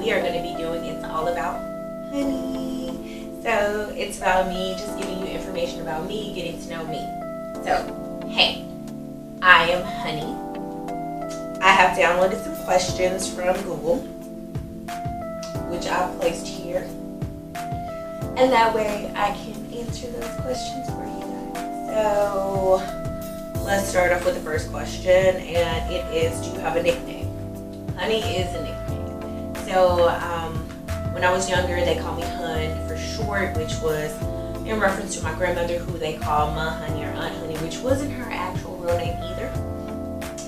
we are going to be doing It's All About Honey. So it's about me, just giving you information about me, getting to know me. So, hey, I am Honey. I have downloaded some questions from Google, which I've placed here. And that way I can answer those questions for you guys. So, let's start off with the first question, and it is, do you have a nickname? Honey is a nickname. So, when I was younger, they called me Hun for short, which was in reference to my grandmother, who they call Ma Honey or Aunt Honey, which wasn't her actual real name either.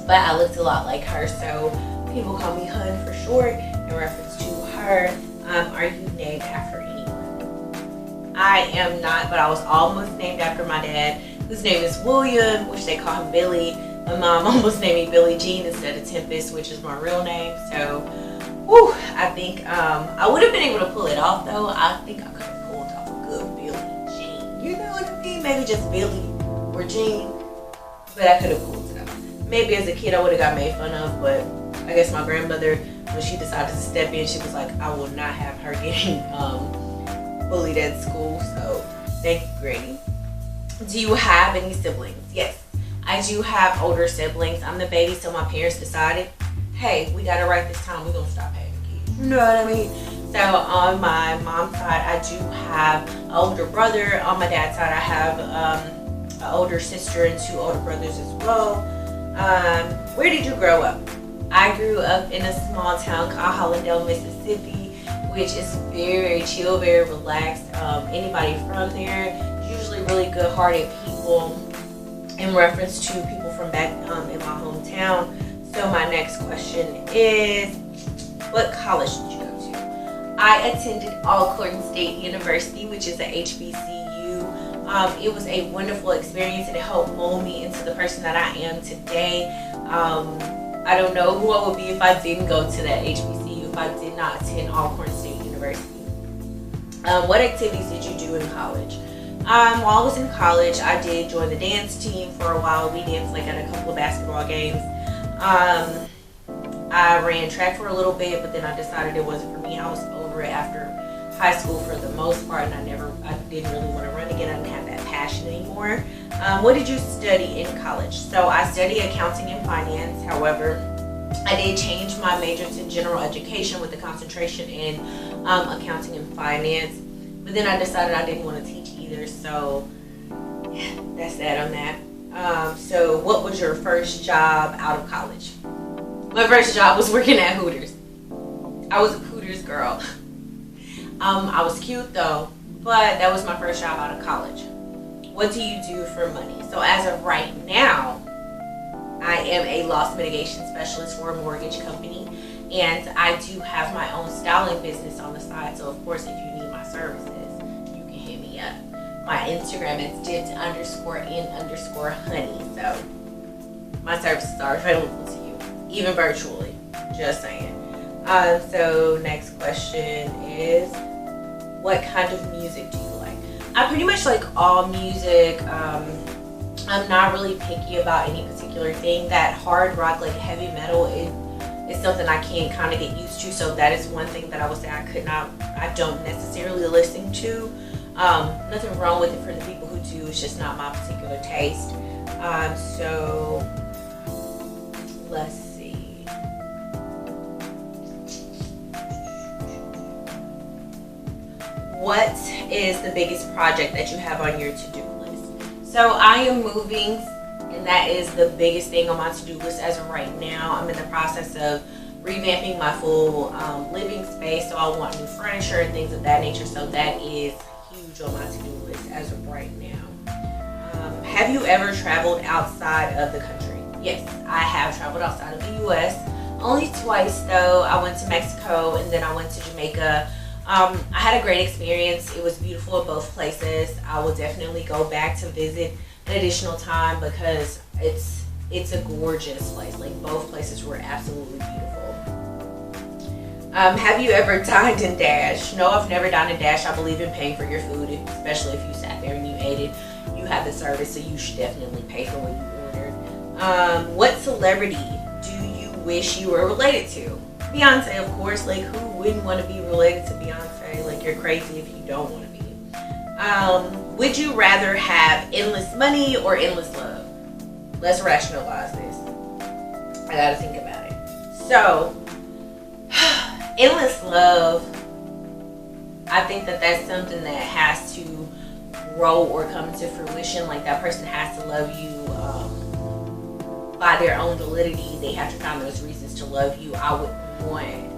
But I looked a lot like her, so people call me Hun for short in reference to her. Are you named after anyone? I am not, but I was almost named after my dad, whose name is William, which they call him Billy. My mom almost named me Billie Jean instead of Tempest, which is my real name. So, whew, I think I would have been able to pull it off, though. I think I could have pulled off a good Billie Jean. You know what I mean? Maybe just Billy or Jean, but I could have pulled it off. Maybe as a kid I would have got made fun of, but I guess my grandmother, when she decided to step in, she was like, I will not have her getting bullied at school. So, thank you, Granny. Do you have any siblings? Yes. I do have older siblings. I'm the baby, so my parents decided, hey, we got it right this time. We're going to stop having kids. You know what I mean? So on my mom's side, I do have an older brother. On my dad's side, I have an older sister and 2 older brothers as well. Where did you grow up? I grew up in a small town called Hollandale, Mississippi, which is very chill, very relaxed. Anybody from there, usually really good-hearted people. In reference to people from back in my hometown. So my next question is, what college did you go to? I attended Alcorn State University, which is a HBCU. It was a wonderful experience, and it helped mold me into the person that I am today. I don't know who I would be if I didn't go to that HBCU, if I did not attend Alcorn State University. What activities did you do in college? While I was in college, I did join the dance team for a while. We danced like at a couple of basketball games. I ran track for a little bit, but then I decided it wasn't for me. I was over it after high school for the most part, and I didn't really want to run again. I didn't have that passion anymore. What did you study in college? So I studied accounting and finance. However, I did change my major to general education with a concentration in accounting and finance. But then I decided I didn't want to teach either, so yeah, that's that on that. So what was your first job out of college? My first job was working at Hooters. I was a Hooters girl. I was cute though, but that was my first job out of college. What do you do for money? So as of right now, I am a loss mitigation specialist for a mortgage company, and I do have my own styling business on the side. So of course, if you need my services, you can hit me up. My Instagram is dipped_in_honey. So my services are available to you, even virtually. Just saying. So next question is, what kind of music do you like? I pretty much like all music. I'm not really picky about any particular thing. That hard rock, like heavy metal, it's something I can't kind of get used to. So that is one thing that I would say I don't necessarily listen to. Nothing wrong with it for the people who do. It's just not my particular taste. So let's see. What is the biggest project that you have on your to-do list? So I am moving, and that is the biggest thing on my to-do list as of right now. I'm in the process of revamping my full living space, so I want new furniture and things of that nature. So that is huge on my to-do list as of right now. Have you ever traveled outside of the country? Yes, I have traveled outside of the U.S. Only twice though. I went to Mexico and then I went to Jamaica. I had a great experience. It was beautiful at both places. I will definitely go back to visit an additional time because it's a gorgeous place. Like, both places were absolutely beautiful. Have you ever dined and dashed? No, I've never dined and dashed. I believe in paying for your food, especially if you sat there and you ate it. You have the service, so you should definitely pay for what you ordered. What celebrity do you wish you were related to? Beyonce, of course. Like, who wouldn't want to be related to Beyonce? Like, you're crazy if you don't want to be. Would you rather have endless money or endless love? Let's rationalize this. I gotta think about it. So, endless love, I think that that's something that has to grow or come to fruition. Like, that person has to love you by their own validity. They have to find those reasons to love you. I wouldn't want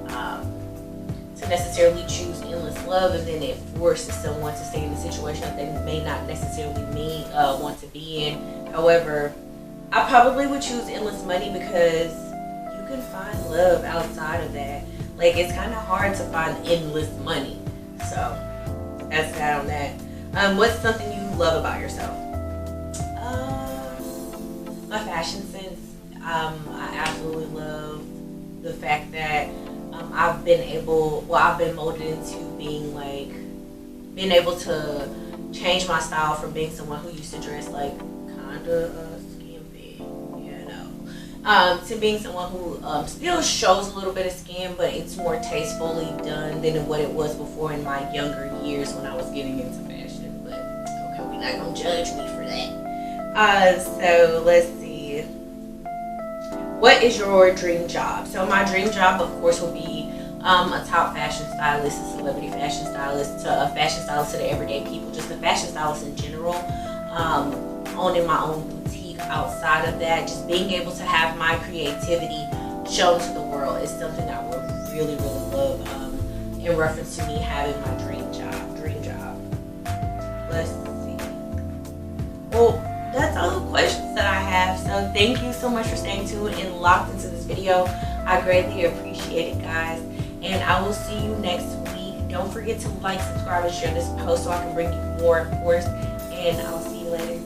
to necessarily choose endless love and then it forces someone to stay in a situation that they may not necessarily want to be in. However, I probably would choose endless money because you can find love outside of that. Like, it's kind of hard to find endless money. So that's that on that. What's something you love about yourself? My fashion sense. I absolutely love the fact that I've been molded into being able to change my style from being someone who used to dress like kinda skimpy, you know, to being someone who still shows a little bit of skin, but it's more tastefully done than what it was before in my younger years when I was getting into fashion. But okay, we're not gonna judge me for that. So let's see. What is your dream job? So my dream job, of course, will be a top fashion stylist, a celebrity fashion stylist, to a fashion stylist to the everyday people, just a fashion stylist in general. Owning my own boutique outside of that, just being able to have my creativity shown to the world is something I would really, really love in reference to me having my dream job. Let's see. Well, that's all the questions that I have. So thank you so much for staying tuned and locked into this video. I greatly appreciate it, guys. And I will see you next week. Don't forget to like, subscribe, and share this post so I can bring you more, of course. And I'll see you later.